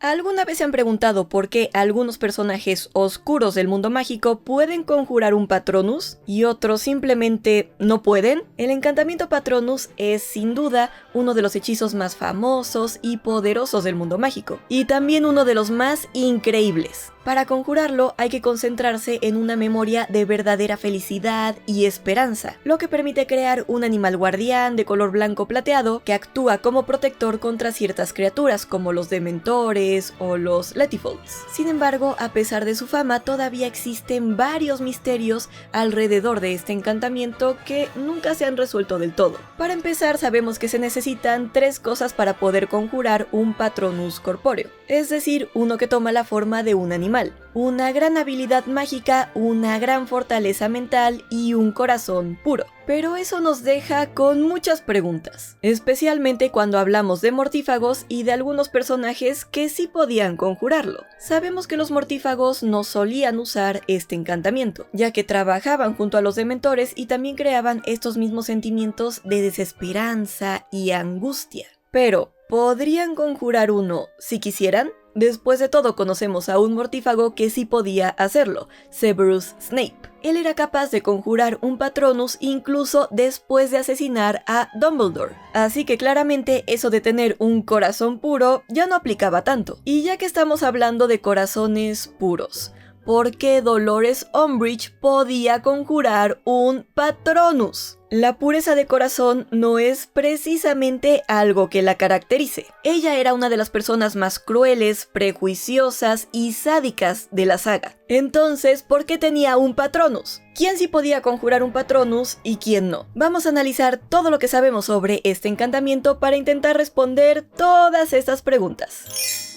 ¿Alguna vez se han preguntado por qué algunos personajes oscuros del mundo mágico pueden conjurar un Patronus y otros simplemente no pueden? El encantamiento Patronus es sin duda uno de los hechizos más famosos y poderosos del mundo mágico, y también uno de los más increíbles. Para conjurarlo hay que concentrarse en una memoria de verdadera felicidad y esperanza, lo que permite crear un animal guardián de color blanco plateado que actúa como protector contra ciertas criaturas como los dementores o los letifolds. Sin embargo, a pesar de su fama, todavía existen varios misterios alrededor de este encantamiento que nunca se han resuelto del todo. Para empezar, sabemos que se necesitan 3 cosas para poder conjurar un Patronus corpóreo, es decir, uno que toma la forma de un animal, una gran habilidad mágica, una gran fortaleza mental y un corazón puro. Pero eso nos deja con muchas preguntas, especialmente cuando hablamos de mortífagos y de algunos personajes que sí podían conjurarlo. Sabemos que los mortífagos no solían usar este encantamiento, ya que trabajaban junto a los dementores y también creaban estos mismos sentimientos de desesperanza y angustia. Pero, ¿podrían conjurar uno si quisieran? Después de todo, conocemos a un mortífago que sí podía hacerlo, Severus Snape. Él era capaz de conjurar un Patronus incluso después de asesinar a Dumbledore. Así que claramente eso de tener un corazón puro ya no aplicaba tanto. Y ya que estamos hablando de corazones puros, ¿por qué Dolores Umbridge podía conjurar un Patronus? La pureza de corazón no es precisamente algo que la caracterice. Ella era una de las personas más crueles, prejuiciosas y sádicas de la saga. Entonces, ¿por qué tenía un Patronus? ¿Quién sí podía conjurar un Patronus y quién no? Vamos a analizar todo lo que sabemos sobre este encantamiento para intentar responder todas estas preguntas.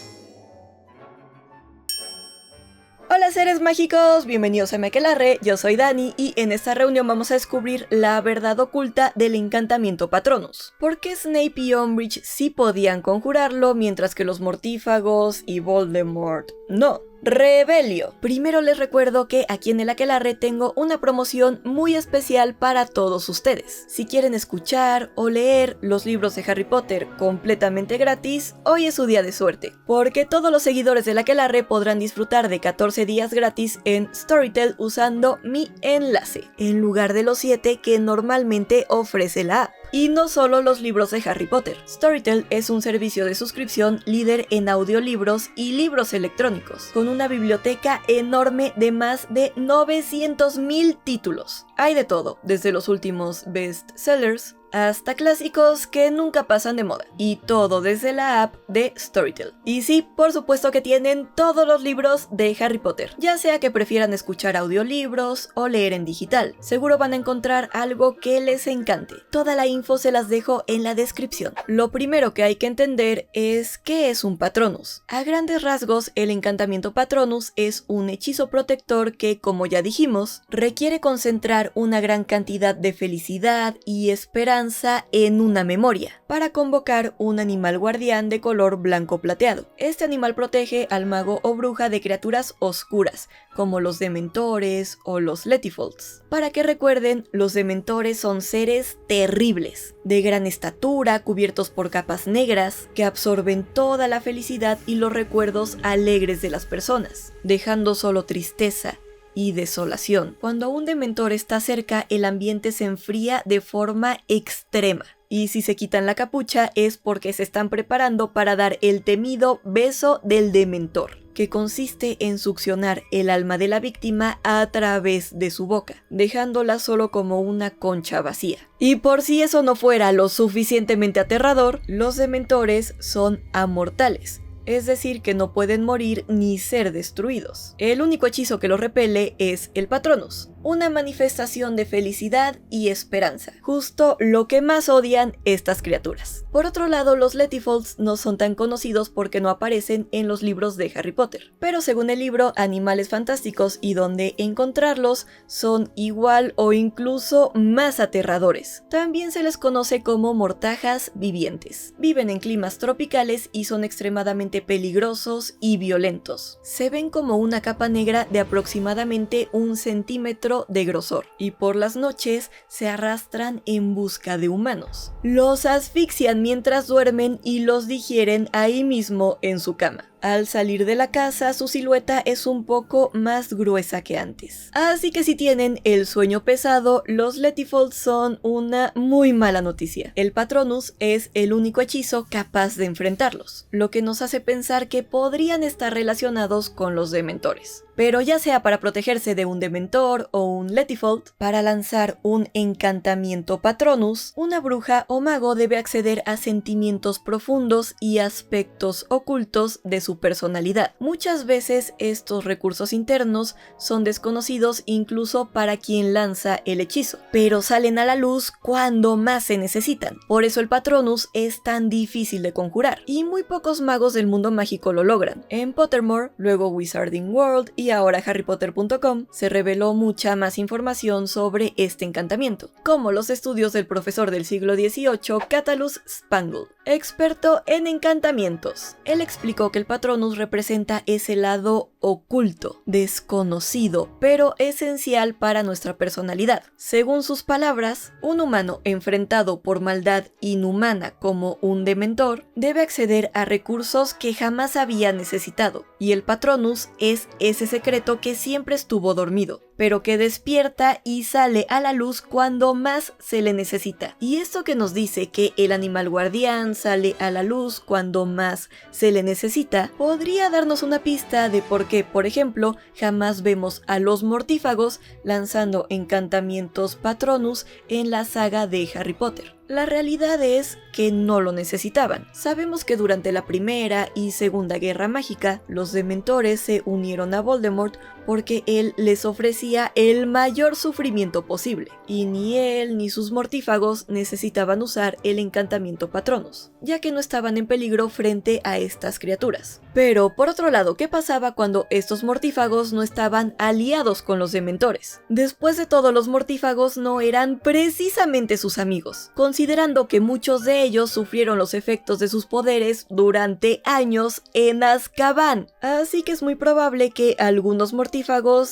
Hola seres mágicos, bienvenidos a Mequelarre, yo soy Dani y en esta reunión vamos a descubrir la verdad oculta del encantamiento Patronus. ¿Por qué Snape y Umbridge sí podían conjurarlo mientras que los mortífagos y Voldemort no? Rebelio. Primero les recuerdo que aquí en el Aquelarre tengo una promoción muy especial para todos ustedes. Si quieren escuchar o leer los libros de Harry Potter completamente gratis, hoy es su día de suerte, porque todos los seguidores del Aquelarre podrán disfrutar de 14 días gratis en Storytel usando mi enlace, en lugar de los 7 que normalmente ofrece la app. Y no solo los libros de Harry Potter. Storytel es un servicio de suscripción líder en audiolibros y libros electrónicos, con una biblioteca enorme de más de 900,000 títulos. Hay de todo, desde los últimos bestsellers hasta clásicos que nunca pasan de moda, y todo desde la app de Storytel. Y sí, por supuesto que tienen todos los libros de Harry Potter, ya sea que prefieran escuchar audiolibros o leer en digital. Seguro van a encontrar algo que les encante. Toda la info se las dejo en la descripción. Lo primero que hay que entender es qué es un Patronus. A grandes rasgos, el encantamiento Patronus es un hechizo protector que, como ya dijimos, requiere concentrar una gran cantidad de felicidad y esperanza en una memoria, para convocar un animal guardián de color blanco plateado. Este animal protege al mago o bruja de criaturas oscuras, como los dementores o los letifolds. Para que recuerden, los dementores son seres terribles, de gran estatura, cubiertos por capas negras, que absorben toda la felicidad y los recuerdos alegres de las personas, dejando solo tristeza y desolación. Cuando un dementor está cerca, el ambiente se enfría de forma extrema. Y si se quitan la capucha es porque se están preparando para dar el temido beso del dementor, que consiste en succionar el alma de la víctima a través de su boca, dejándola solo como una concha vacía. Y por si eso no fuera lo suficientemente aterrador, los dementores son amortales, es decir, que no pueden morir ni ser destruidos. El único hechizo que los repele es el Patronus, una manifestación de felicidad y esperanza, justo lo que más odian estas criaturas. Por otro lado, los letifolds no son tan conocidos porque no aparecen en los libros de Harry Potter, pero según el libro Animales Fantásticos y donde encontrarlos, son igual o incluso más aterradores. También se les conoce como mortajas vivientes. Viven en climas tropicales y son extremadamente peligrosos y violentos. Se ven como una capa negra de aproximadamente 1 centímetro de grosor, y por las noches se arrastran en busca de humanos. Los asfixian mientras duermen y los digieren ahí mismo en su cama. Al salir de la casa, su silueta es un poco más gruesa que antes. Así que si tienen el sueño pesado, los Letifold son una muy mala noticia. El Patronus es el único hechizo capaz de enfrentarlos, lo que nos hace pensar que podrían estar relacionados con los Dementores. Pero ya sea para protegerse de un Dementor o un Letifold, para lanzar un encantamiento Patronus, una bruja o mago debe acceder a sentimientos profundos y aspectos ocultos de su personalidad. Muchas veces estos recursos internos son desconocidos incluso para quien lanza el hechizo, pero salen a la luz cuando más se necesitan. Por eso el Patronus es tan difícil de conjurar, y muy pocos magos del mundo mágico lo logran. En Pottermore, luego Wizarding World y ahora HarryPotter.com se reveló mucha más información sobre este encantamiento, como los estudios del profesor del siglo XVIII Catullus Spangle, experto en encantamientos. Él explicó que el Patronus representa ese lado oculto, desconocido, pero esencial para nuestra personalidad. Según sus palabras, un humano enfrentado por maldad inhumana como un Dementor debe acceder a recursos que jamás había necesitado, y el Patronus es ese secreto que siempre estuvo dormido, pero que despierta y sale a la luz cuando más se le necesita. Y esto que nos dice que el animal guardián sale a la luz cuando más se le necesita, podría darnos una pista de por qué, por ejemplo, jamás vemos a los mortífagos lanzando encantamientos Patronus en la saga de Harry Potter. La realidad es que no lo necesitaban. Sabemos que durante la Primera y Segunda Guerra Mágica, los Dementores se unieron a Voldemort porque él les ofrecía el mayor sufrimiento posible, y ni él ni sus mortífagos necesitaban usar el encantamiento Patronus, ya que no estaban en peligro frente a estas criaturas. Pero por otro lado, ¿qué pasaba cuando estos mortífagos no estaban aliados con los Dementores? Después de todo, los mortífagos no eran precisamente sus amigos, considerando que muchos de ellos sufrieron los efectos de sus poderes durante años en Azkaban. Así que es muy probable que algunos mortífagos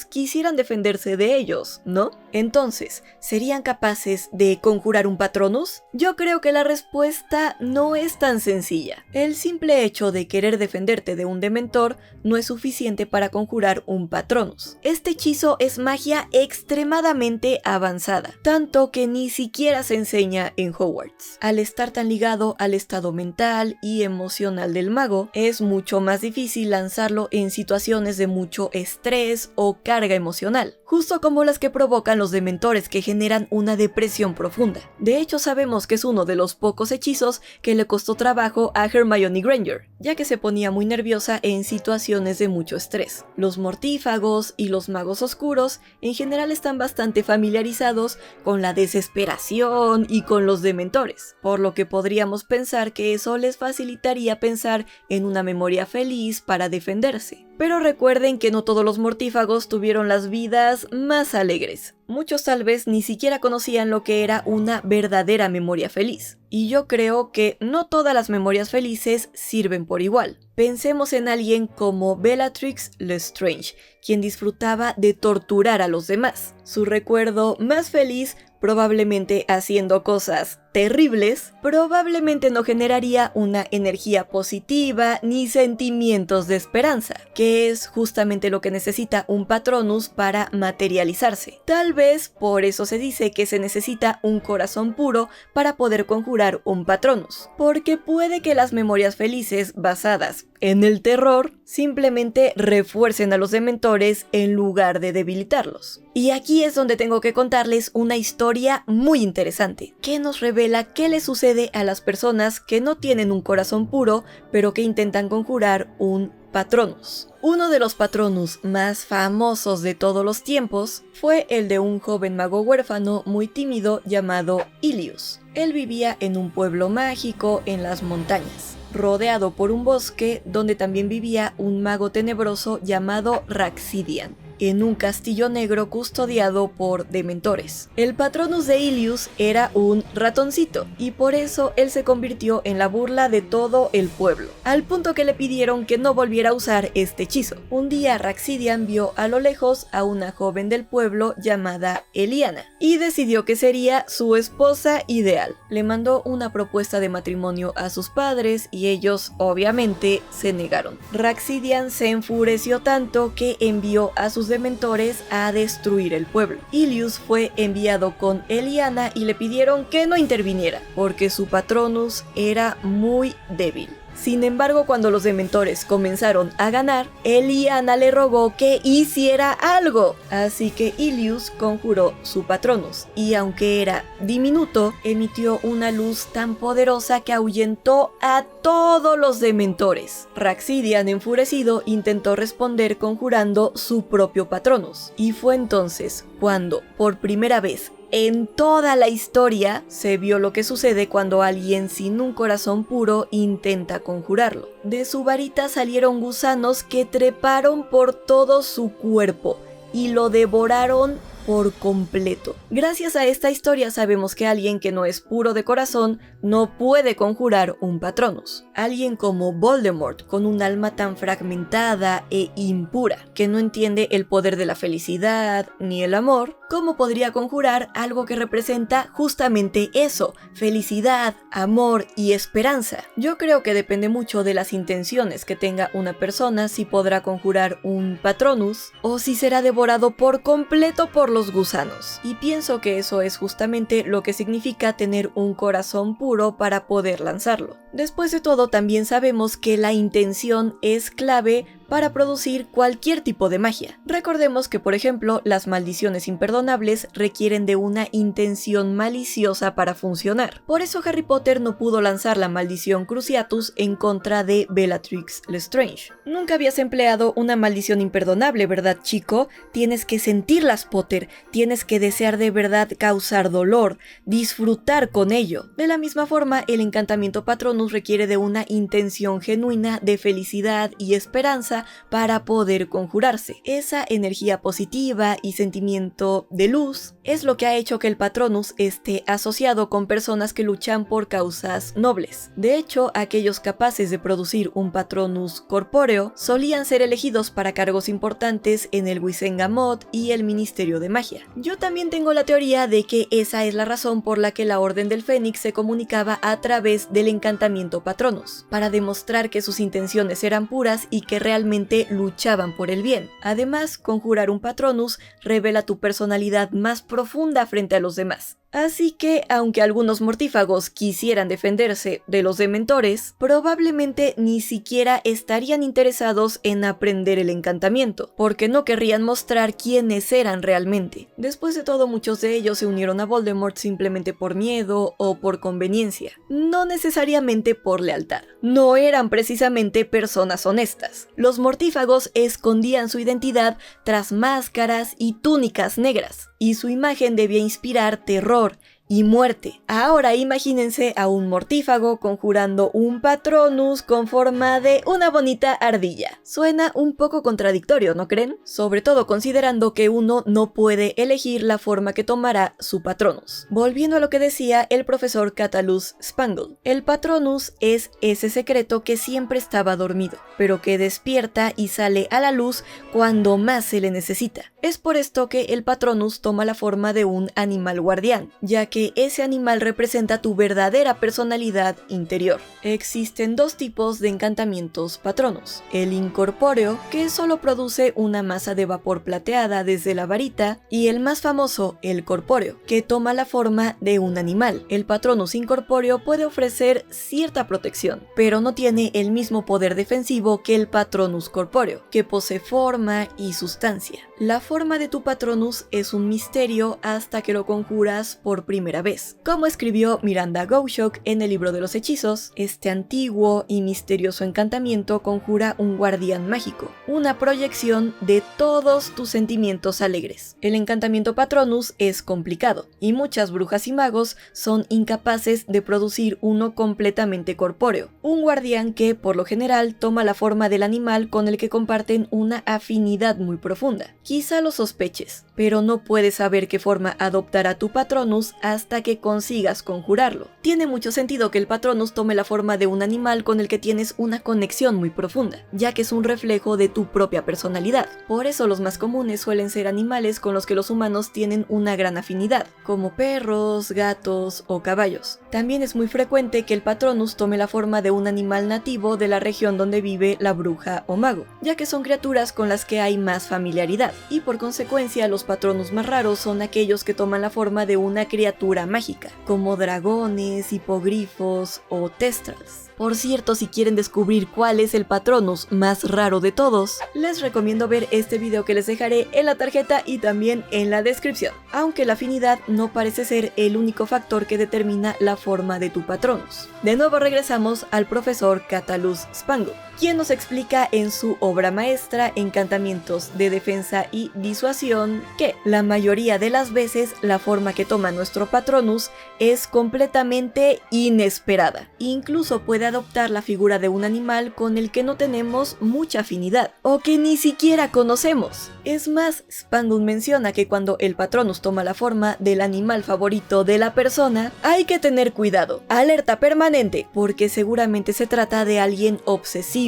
quisieran defenderse de ellos, ¿no? Entonces, ¿serían capaces de conjurar un Patronus? Yo creo que la respuesta no es tan sencilla. El simple hecho de querer defenderte de un Dementor no es suficiente para conjurar un Patronus. Este hechizo es magia extremadamente avanzada, tanto que ni siquiera se enseña en Hogwarts. Al estar tan ligado al estado mental y emocional del mago, es mucho más difícil lanzarlo en situaciones de mucho estrés o carga emocional, justo como las que provocan los Dementores, que generan una depresión profunda. De hecho, sabemos que es uno de los pocos hechizos que le costó trabajo a Hermione Granger, ya que se ponía muy nerviosa en situaciones de mucho estrés. Los mortífagos y los magos oscuros en general están bastante familiarizados con la desesperación y con los Dementores, por lo que podríamos pensar que eso les facilitaría pensar en una memoria feliz para defenderse. Pero recuerden que no todos los mortífagos tuvieron las vidas más alegres. Muchos tal vez ni siquiera conocían lo que era una verdadera memoria feliz. Y yo creo que no todas las memorias felices sirven por igual. Pensemos en alguien como Bellatrix Lestrange, quien disfrutaba de torturar a los demás. Su recuerdo más feliz, probablemente haciendo cosas terribles, probablemente no generaría una energía positiva ni sentimientos de esperanza, que es justamente lo que necesita un Patronus para materializarse. Tal vez por eso se dice que se necesita un corazón puro para poder conjurar un Patronus, porque puede que las memorias felices basadas en el terror simplemente refuercen a los Dementores en lugar de debilitarlos. Y aquí es donde tengo que contarles una historia muy interesante, que nos revela qué le sucede a las personas que no tienen un corazón puro, pero que intentan conjurar un Patronus. Uno de los Patronus más famosos de todos los tiempos fue el de un joven mago huérfano muy tímido llamado Ilius. Él vivía en un pueblo mágico en las montañas, rodeado por un bosque donde también vivía un mago tenebroso llamado Raxidian. en un castillo negro custodiado por dementores. El Patronus de Ilius era un ratoncito y por eso él se convirtió en la burla de todo el pueblo, al punto que le pidieron que no volviera a usar este hechizo. Un día Raxidian vio a lo lejos a una joven del pueblo llamada Eliana y decidió que sería su esposa ideal. Le mandó una propuesta de matrimonio a sus padres y ellos obviamente se negaron. Raxidian se enfureció tanto que envió a sus dementores a destruir el pueblo. Ilius fue enviado con Eliana y le pidieron que no interviniera porque su Patronus era muy débil. Sin embargo, cuando los dementores comenzaron a ganar, Eliana le rogó que hiciera algo. Así que Ilius conjuró su Patronus, y aunque era diminuto, emitió una luz tan poderosa que ahuyentó a todos los dementores. Raxidian, enfurecido, intentó responder conjurando su propio Patronus. Y fue entonces cuando, por primera vez en toda la historia, se vio lo que sucede cuando alguien sin un corazón puro intenta conjurarlo. De su varita salieron gusanos que treparon por todo su cuerpo y lo devoraron por completo. Gracias a esta historia sabemos que alguien que no es puro de corazón no puede conjurar un Patronus. Alguien como Voldemort, con un alma tan fragmentada e impura, que no entiende el poder de la felicidad ni el amor, ¿cómo podría conjurar algo que representa justamente eso? Felicidad, amor y esperanza. Yo creo que depende mucho de las intenciones que tenga una persona si podrá conjurar un Patronus o si será devorado por completo por los gusanos. Y pienso que eso es justamente lo que significa tener un corazón puro para poder lanzarlo. Después de todo, también sabemos que la intención es clave para producir cualquier tipo de magia. Recordemos que, por ejemplo, las maldiciones imperdonables requieren de una intención maliciosa para funcionar. Por eso Harry Potter no pudo lanzar la maldición Cruciatus en contra de Bellatrix Lestrange. Nunca habías empleado una maldición imperdonable, ¿verdad, chico? Tienes que sentirlas, Potter. Tienes que desear de verdad causar dolor, disfrutar con ello. De la misma forma, el encantamiento Patronus requiere de una intención genuina de felicidad y esperanza para poder conjurarse. Esa energía positiva y sentimiento de luz es lo que ha hecho que el Patronus esté asociado con personas que luchan por causas nobles. De hecho, aquellos capaces de producir un Patronus corpóreo solían ser elegidos para cargos importantes en el Wizengamot y el Ministerio de Magia. Yo también tengo la teoría de que esa es la razón por la que la Orden del Fénix se comunicaba a través del encantamiento Patronus, para demostrar que sus intenciones eran puras y que realmente luchaban por el bien. Además, conjurar un Patronus revela tu personalidad más profunda frente a los demás. Así que, aunque algunos mortífagos quisieran defenderse de los dementores, probablemente ni siquiera estarían interesados en aprender el encantamiento, porque no querrían mostrar quiénes eran realmente. Después de todo, muchos de ellos se unieron a Voldemort simplemente por miedo o por conveniencia, no necesariamente por lealtad. No eran precisamente personas honestas. Los mortífagos escondían su identidad tras máscaras y túnicas negras, y su imagen debía inspirar terror y muerte. Ahora imagínense a un mortífago conjurando un Patronus con forma de una bonita ardilla. Suena un poco contradictorio, ¿no creen? Sobre todo considerando que uno no puede elegir la forma que tomará su Patronus. Volviendo a lo que decía el profesor Catalus Spangle, el Patronus es ese secreto que siempre estaba dormido, pero que despierta y sale a la luz cuando más se le necesita. Es por esto que el Patronus toma la forma de un animal guardián, ya que ese animal representa tu verdadera personalidad interior. Existen dos tipos de encantamientos Patronus: el incorpóreo, que solo produce una masa de vapor plateada desde la varita, y el más famoso, el corpóreo, que toma la forma de un animal. El Patronus incorpóreo puede ofrecer cierta protección, pero no tiene el mismo poder defensivo que el Patronus corpóreo, que posee forma y sustancia. La forma de tu Patronus es un misterio hasta que lo conjuras por primera primera vez. Como escribió Miranda Goshawk en el libro de los hechizos, este antiguo y misterioso encantamiento conjura un guardián mágico, una proyección de todos tus sentimientos alegres. El encantamiento Patronus es complicado, y muchas brujas y magos son incapaces de producir uno completamente corpóreo, un guardián que, por lo general, toma la forma del animal con el que comparten una afinidad muy profunda. Quizá lo sospeches, pero no puedes saber qué forma adoptará tu Patronus hasta que consigas conjurarlo. Tiene mucho sentido que el Patronus tome la forma de un animal con el que tienes una conexión muy profunda, ya que es un reflejo de tu propia personalidad. Por eso los más comunes suelen ser animales con los que los humanos tienen una gran afinidad, como perros, gatos o caballos. También es muy frecuente que el Patronus tome la forma de un animal nativo de la región donde vive la bruja o mago, ya que son criaturas con las que hay más familiaridad, y por consecuencia los Patronus más raros son aquellos que toman la forma de una criatura mágica, como dragones, hipogrifos o testrals. Por cierto, si quieren descubrir cuál es el Patronus más raro de todos, les recomiendo ver este video que les dejaré en la tarjeta y también en la descripción, aunque la afinidad no parece ser el único factor que determina la forma de tu Patronus. De nuevo regresamos al profesor Catalus Spangle, quien nos explica en su obra maestra Encantamientos de Defensa y Disuasión que la mayoría de las veces la forma que toma nuestro Patronus es completamente inesperada. Incluso puede adoptar la figura de un animal con el que no tenemos mucha afinidad o que ni siquiera conocemos. Es más, Spangle menciona que cuando el Patronus toma la forma del animal favorito de la persona, hay que tener cuidado, alerta permanente, porque seguramente se trata de alguien obsesivo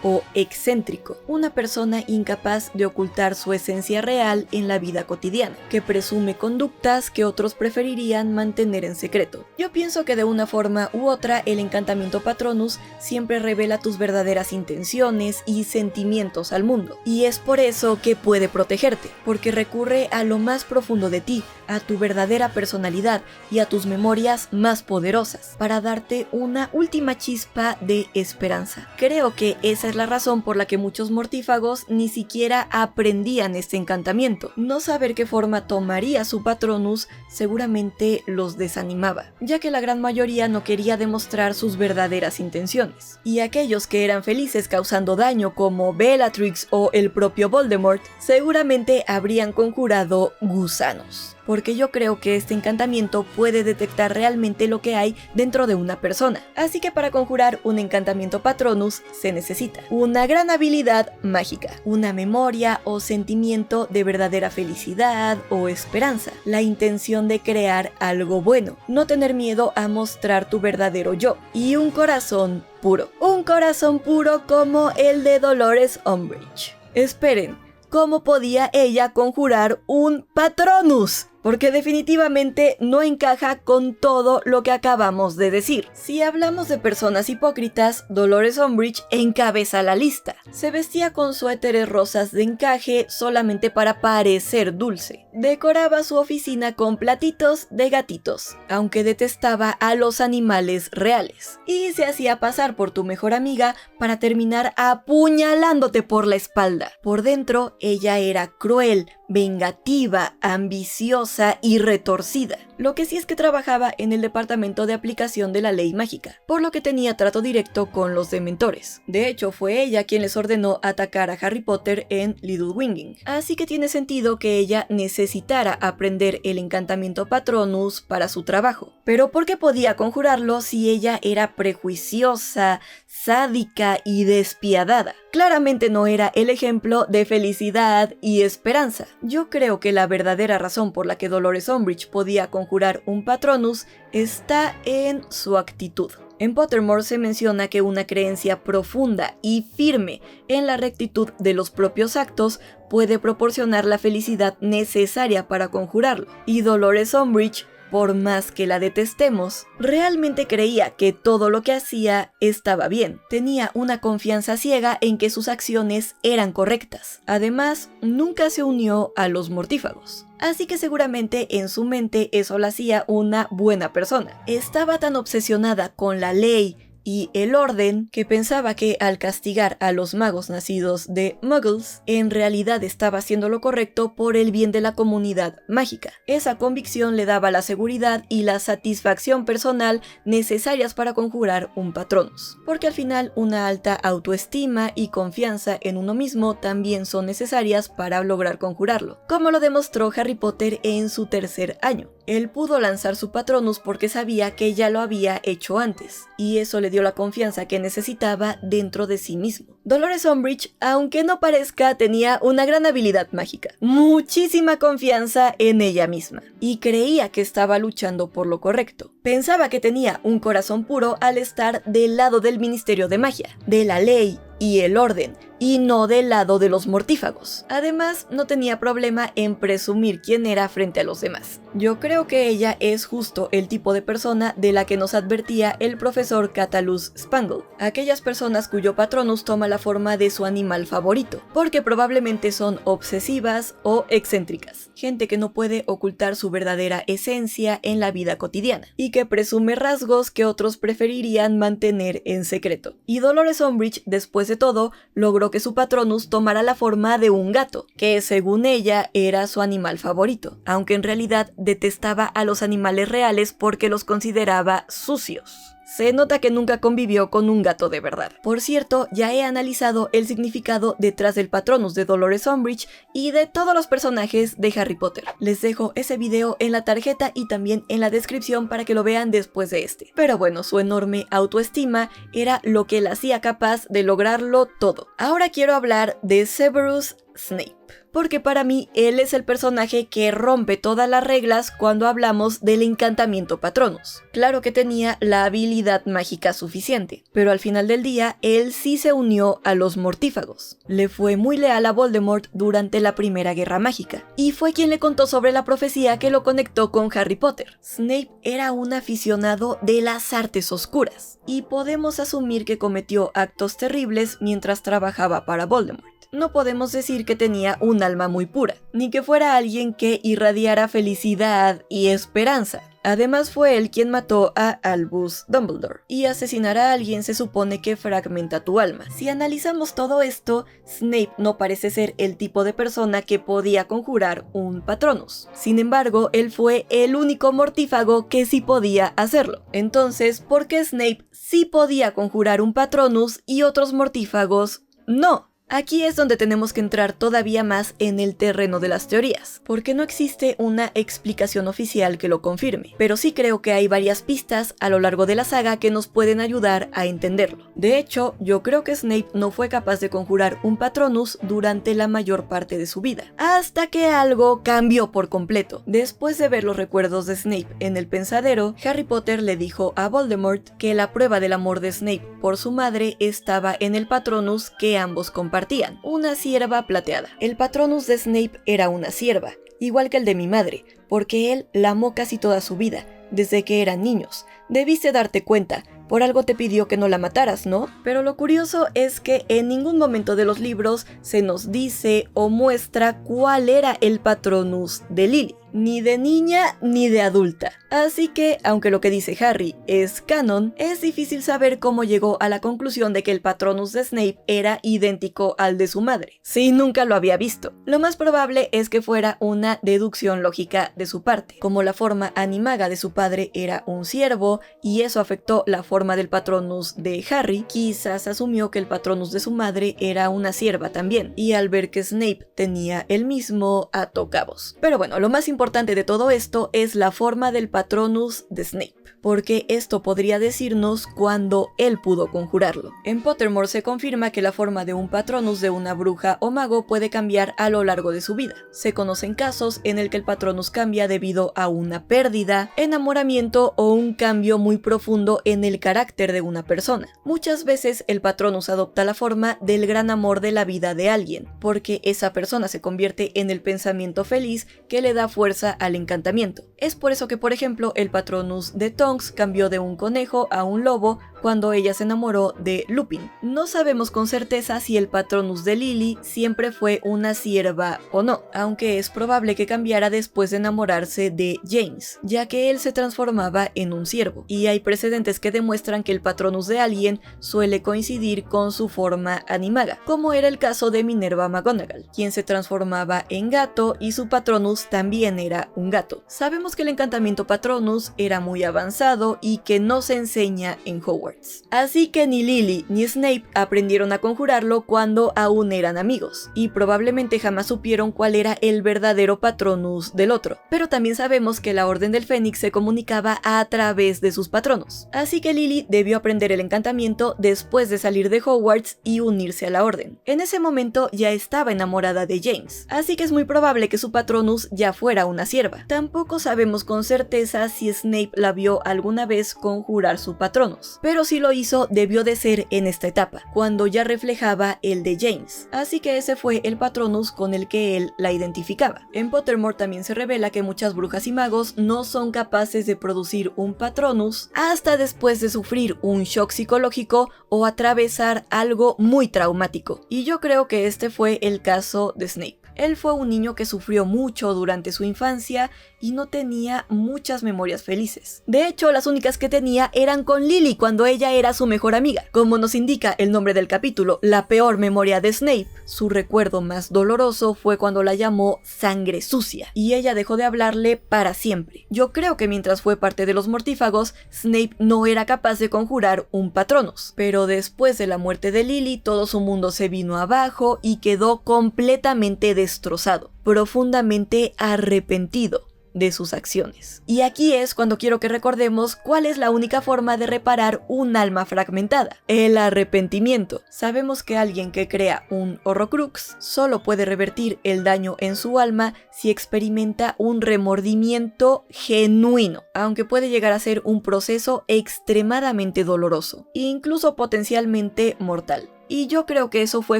o excéntrico, una persona incapaz de ocultar su esencia real en la vida cotidiana, que presume conductas que otros preferirían mantener en secreto. Yo pienso que de una forma u otra el encantamiento Patronus siempre revela tus verdaderas intenciones y sentimientos al mundo, y es por eso que puede protegerte, porque recurre a lo más profundo de ti, a tu verdadera personalidad y a tus memorias más poderosas, para darte una última chispa de esperanza. Creo que esa es la razón por la que muchos mortífagos ni siquiera aprendían este encantamiento. No saber qué forma tomaría su Patronus seguramente los desanimaba, ya que la gran mayoría no quería demostrar sus verdaderas intenciones. Y aquellos que eran felices causando daño, como Bellatrix o el propio Voldemort, seguramente habrían conjurado gusanos, porque yo creo que este encantamiento puede detectar realmente lo que hay dentro de una persona. Así que para conjurar un encantamiento Patronus se necesita una gran habilidad mágica, una memoria o sentimiento de verdadera felicidad o esperanza, la intención de crear algo bueno, no tener miedo a mostrar tu verdadero yo, y un corazón puro. Un corazón puro como el de Dolores Umbridge. Esperen, ¿cómo podía ella conjurar un Patronus? Porque definitivamente no encaja con todo lo que acabamos de decir. Si hablamos de personas hipócritas, Dolores Umbridge encabeza la lista. Se vestía con suéteres rosas de encaje solamente para parecer dulce. Decoraba su oficina con platitos de gatitos, aunque detestaba a los animales reales. Y se hacía pasar por tu mejor amiga para terminar apuñalándote por la espalda. Por dentro, ella era cruel, vengativa, ambiciosa y retorcida. Lo que sí es que trabajaba en el departamento de aplicación de la ley mágica, por lo que tenía trato directo con los dementores. De hecho, fue ella quien les ordenó atacar a Harry Potter en Littlewynging. Así que tiene sentido que ella necesitara aprender el encantamiento Patronus para su trabajo. Pero ¿por qué podía conjurarlo si ella era prejuiciosa, sádica y despiadada? Claramente no era el ejemplo de felicidad y esperanza. Yo creo que la verdadera razón por la que Dolores Umbridge podía conjurar un Patronus está en su actitud. En Pottermore se menciona que una creencia profunda y firme en la rectitud de los propios actos puede proporcionar la felicidad necesaria para conjurarlo. Y Dolores Umbridge, por más que la detestemos, realmente creía que todo lo que hacía estaba bien. Tenía una confianza ciega en que sus acciones eran correctas. Además, nunca se unió a los mortífagos. Así que seguramente en su mente eso la hacía una buena persona. Estaba tan obsesionada con la ley y el Orden, que pensaba que al castigar a los magos nacidos de Muggles, en realidad estaba haciendo lo correcto por el bien de la comunidad mágica. Esa convicción le daba la seguridad y la satisfacción personal necesarias para conjurar un Patronus, porque al final una alta autoestima y confianza en uno mismo también son necesarias para lograr conjurarlo, como lo demostró Harry Potter en su tercer año. Él pudo lanzar su Patronus porque sabía que ya lo había hecho antes, y eso le dio la confianza que necesitaba dentro de sí mismo. Dolores Umbridge, aunque no parezca, tenía una gran habilidad mágica, muchísima confianza en ella misma, y creía que estaba luchando por lo correcto. Pensaba que tenía un corazón puro al estar del lado del Ministerio de Magia, de la ley y el orden, y no del lado de los mortífagos. Además, no tenía problema en presumir quién era frente a los demás. Yo creo que ella es justo el tipo de persona de la que nos advertía el profesor Catalus Spangle, aquellas personas cuyo Patronus toma la forma de su animal favorito, porque probablemente son obsesivas o excéntricas, gente que no puede ocultar su verdadera esencia en la vida cotidiana, y que presume rasgos que otros preferirían mantener en secreto. Y Dolores Umbridge, después de todo, logró que su Patronus tomara la forma de un gato, que según ella era su animal favorito, aunque en realidad detestaba a los animales reales porque los consideraba sucios. Se nota que nunca convivió con un gato de verdad. Por cierto, ya he analizado el significado detrás del Patronus de Dolores Umbridge y de todos los personajes de Harry Potter. Les dejo ese video en la tarjeta y también en la descripción para que lo vean después de este. Pero bueno, su enorme autoestima era lo que la hacía capaz de lograrlo todo. Ahora quiero hablar de Severus Snape, porque para mí él es el personaje que rompe todas las reglas cuando hablamos del encantamiento Patronus. Claro que tenía la habilidad mágica suficiente, pero al final del día él sí se unió a los mortífagos. Le fue muy leal a Voldemort durante la Primera Guerra Mágica, y fue quien le contó sobre la profecía que lo conectó con Harry Potter. Snape era un aficionado de las artes oscuras, y podemos asumir que cometió actos terribles mientras trabajaba para Voldemort. No podemos decir que tenía un alma muy pura, ni que fuera alguien que irradiara felicidad y esperanza. Además fue él quien mató a Albus Dumbledore, y asesinar a alguien se supone que fragmenta tu alma. Si analizamos todo esto, Snape no parece ser el tipo de persona que podía conjurar un Patronus. Sin embargo, él fue el único mortífago que sí podía hacerlo. Entonces, ¿por qué Snape sí podía conjurar un Patronus y otros mortífagos no? Aquí es donde tenemos que entrar todavía más en el terreno de las teorías, porque no existe una explicación oficial que lo confirme, pero sí creo que hay varias pistas a lo largo de la saga que nos pueden ayudar a entenderlo. De hecho, yo creo que Snape no fue capaz de conjurar un Patronus durante la mayor parte de su vida, hasta que algo cambió por completo. Después de ver los recuerdos de Snape en el pensadero, Harry Potter le dijo a Voldemort que la prueba del amor de Snape por su madre estaba en el Patronus que ambos compartían, una cierva plateada. El Patronus de Snape era una cierva, igual que el de mi madre, porque él la amó casi toda su vida, desde que eran niños. Debiste darte cuenta, por algo te pidió que no la mataras, ¿no? Pero lo curioso es que en ningún momento de los libros se nos dice o muestra cuál era el Patronus de Lily, ni de niña ni de adulta. Así que, aunque lo que dice Harry es canon, es difícil saber cómo llegó a la conclusión de que el Patronus de Snape era idéntico al de su madre, si nunca lo había visto. Lo más probable es que fuera una deducción lógica de su parte, como la forma animaga de su padre era un ciervo y eso afectó la forma del Patronus de Harry, quizás asumió que el Patronus de su madre era una cierva también, y al ver que Snape tenía el mismo, ató cabos. Pero bueno, lo más importante de todo esto es la forma del Patronus de Snape, porque esto podría decirnos cuándo él pudo conjurarlo. En Pottermore se confirma que la forma de un Patronus de una bruja o mago puede cambiar a lo largo de su vida. Se conocen casos en el que el Patronus cambia debido a una pérdida, enamoramiento o un cambio muy profundo en el carácter de una persona. Muchas veces el Patronus adopta la forma del gran amor de la vida de alguien, porque esa persona se convierte en el pensamiento feliz que le da fuerza al encantamiento. Es por eso que, por ejemplo, el Patronus de Tonks cambió de un conejo a un lobo cuando ella se enamoró de Lupin. No sabemos con certeza si el Patronus de Lily siempre fue una sierva o no, aunque es probable que cambiara después de enamorarse de James, ya que él se transformaba en un ciervo, y hay precedentes que demuestran que el Patronus de alguien suele coincidir con su forma animaga, como era el caso de Minerva McGonagall, quien se transformaba en gato y su Patronus también era un gato. Sabemos que el encantamiento Patronus era muy avanzado y que no se enseña en Hogwarts. Así que ni Lily ni Snape aprendieron a conjurarlo cuando aún eran amigos, y probablemente jamás supieron cuál era el verdadero Patronus del otro. Pero también sabemos que la Orden del Fénix se comunicaba a través de sus patronos, así que Lily debió aprender el encantamiento después de salir de Hogwarts y unirse a la Orden. En ese momento ya estaba enamorada de James, así que es muy probable que su Patronus ya fuera una sierva. Tampoco sabemos con certeza si Snape la vio alguna vez conjurar su Patronus, pero si lo hizo debió de ser en esta etapa, cuando ya reflejaba el de James, así que ese fue el Patronus con el que él la identificaba. En Pottermore también se revela que muchas brujas y magos no son capaces de producir un Patronus hasta después de sufrir un shock psicológico o atravesar algo muy traumático, y yo creo que este fue el caso de Snape. Él fue un niño que sufrió mucho durante su infancia y no tenía muchas memorias felices. De hecho, las únicas que tenía eran con Lily cuando ella era su mejor amiga. Como nos indica el nombre del capítulo, la peor memoria de Snape, su recuerdo más doloroso fue cuando la llamó sangre sucia, y ella dejó de hablarle para siempre. Yo creo que mientras fue parte de los mortífagos, Snape no era capaz de conjurar un Patronus, pero después de la muerte de Lily, todo su mundo se vino abajo y quedó completamente destrozado, profundamente arrepentido de sus acciones. Y aquí es cuando quiero que recordemos cuál es la única forma de reparar un alma fragmentada: el arrepentimiento. Sabemos que alguien que crea un Horrocrux solo puede revertir el daño en su alma si experimenta un remordimiento genuino, aunque puede llegar a ser un proceso extremadamente doloroso, incluso potencialmente mortal. Y yo creo que eso fue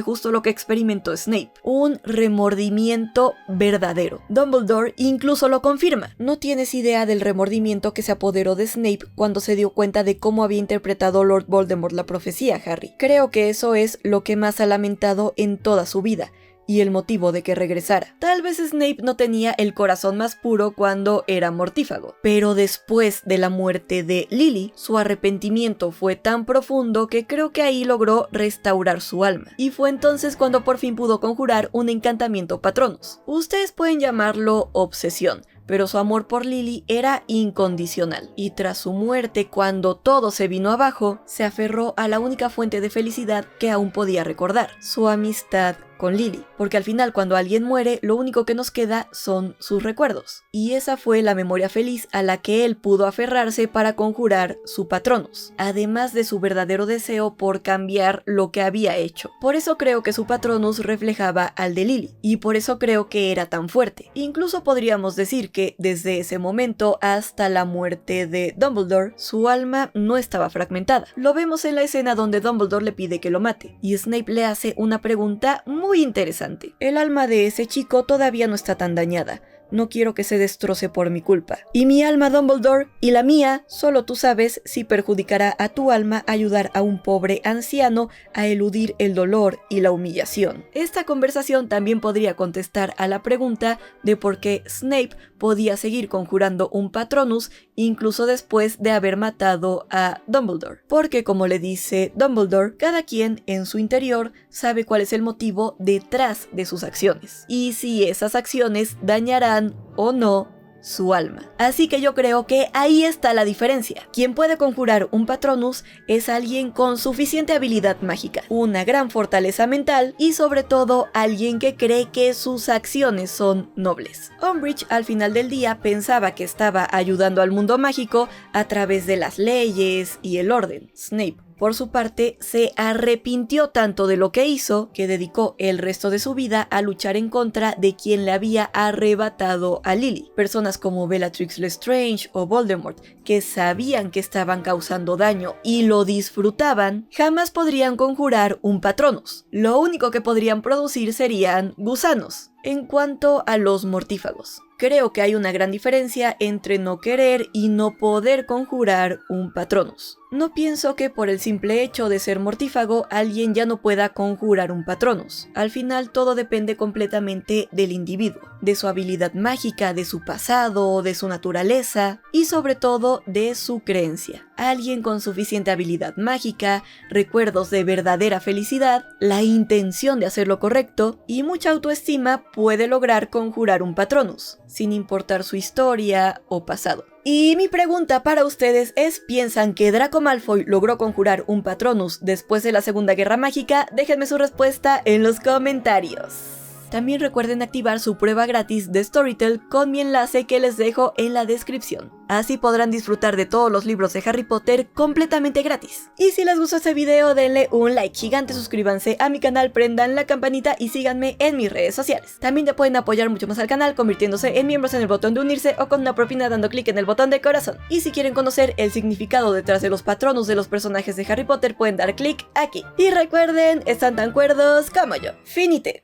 justo lo que experimentó Snape, un remordimiento verdadero. Dumbledore incluso lo confirma. No tienes idea del remordimiento que se apoderó de Snape cuando se dio cuenta de cómo había interpretado Lord Voldemort la profecía, Harry. Creo que eso es lo que más ha lamentado en toda su vida, y el motivo de que regresara. Tal vez Snape no tenía el corazón más puro cuando era mortífago, pero después de la muerte de Lily, su arrepentimiento fue tan profundo que creo que ahí logró restaurar su alma, y fue entonces cuando por fin pudo conjurar un encantamiento Patronus. Ustedes pueden llamarlo obsesión, pero su amor por Lily era incondicional, y tras su muerte, cuando todo se vino abajo, se aferró a la única fuente de felicidad que aún podía recordar: su amistad con Lily, porque al final cuando alguien muere lo único que nos queda son sus recuerdos, y esa fue la memoria feliz a la que él pudo aferrarse para conjurar su Patronus, además de su verdadero deseo por cambiar lo que había hecho. Por eso creo que su Patronus reflejaba al de Lily, y por eso creo que era tan fuerte. Incluso podríamos decir que desde ese momento hasta la muerte de Dumbledore, su alma no estaba fragmentada. Lo vemos en la escena donde Dumbledore le pide que lo mate, y Snape le hace una pregunta muy interesante. El alma de ese chico todavía no está tan dañada. No quiero que se destroce por mi culpa. Y mi alma, Dumbledore, y la mía, solo tú sabes si perjudicará a tu alma ayudar a un pobre anciano a eludir el dolor y la humillación. Esta conversación también podría contestar a la pregunta de por qué Snape podía seguir conjurando un Patronus incluso después de haber matado a Dumbledore. Porque, como le dice Dumbledore, cada quien en su interior sabe cuál es el motivo detrás de sus acciones, y si esas acciones dañarán o no su alma. Así que yo creo que ahí está la diferencia. Quien puede conjurar un Patronus es alguien con suficiente habilidad mágica, una gran fortaleza mental y sobre todo alguien que cree que sus acciones son nobles. Umbridge al final del día pensaba que estaba ayudando al mundo mágico a través de las leyes y el orden. Snape, por su parte, se arrepintió tanto de lo que hizo que dedicó el resto de su vida a luchar en contra de quien le había arrebatado a Lily. Personas como Bellatrix Lestrange o Voldemort, que sabían que estaban causando daño y lo disfrutaban, jamás podrían conjurar un Patronus. Lo único que podrían producir serían gusanos. En cuanto a los mortífagos, creo que hay una gran diferencia entre no querer y no poder conjurar un Patronus. No pienso que por el simple hecho de ser mortífago alguien ya no pueda conjurar un Patronus. Al final todo depende completamente del individuo, de su habilidad mágica, de su pasado, de su naturaleza y sobre todo de su creencia. Alguien con suficiente habilidad mágica, recuerdos de verdadera felicidad, la intención de hacer lo correcto y mucha autoestima puede lograr conjurar un Patronus, sin importar su historia o pasado. Y mi pregunta para ustedes es, ¿piensan que Draco Malfoy logró conjurar un Patronus después de la Segunda Guerra Mágica? Déjenme su respuesta en los comentarios. También recuerden activar su prueba gratis de Storytel con mi enlace que les dejo en la descripción. Así podrán disfrutar de todos los libros de Harry Potter completamente gratis. Y si les gustó este video, denle un like gigante, suscríbanse a mi canal, prendan la campanita y síganme en mis redes sociales. También te pueden apoyar mucho más al canal convirtiéndose en miembros en el botón de unirse o con una propina dando clic en el botón de corazón. Y si quieren conocer el significado detrás de los Patronus de los personajes de Harry Potter, pueden dar clic aquí. Y recuerden, están tan cuerdos como yo. Finite.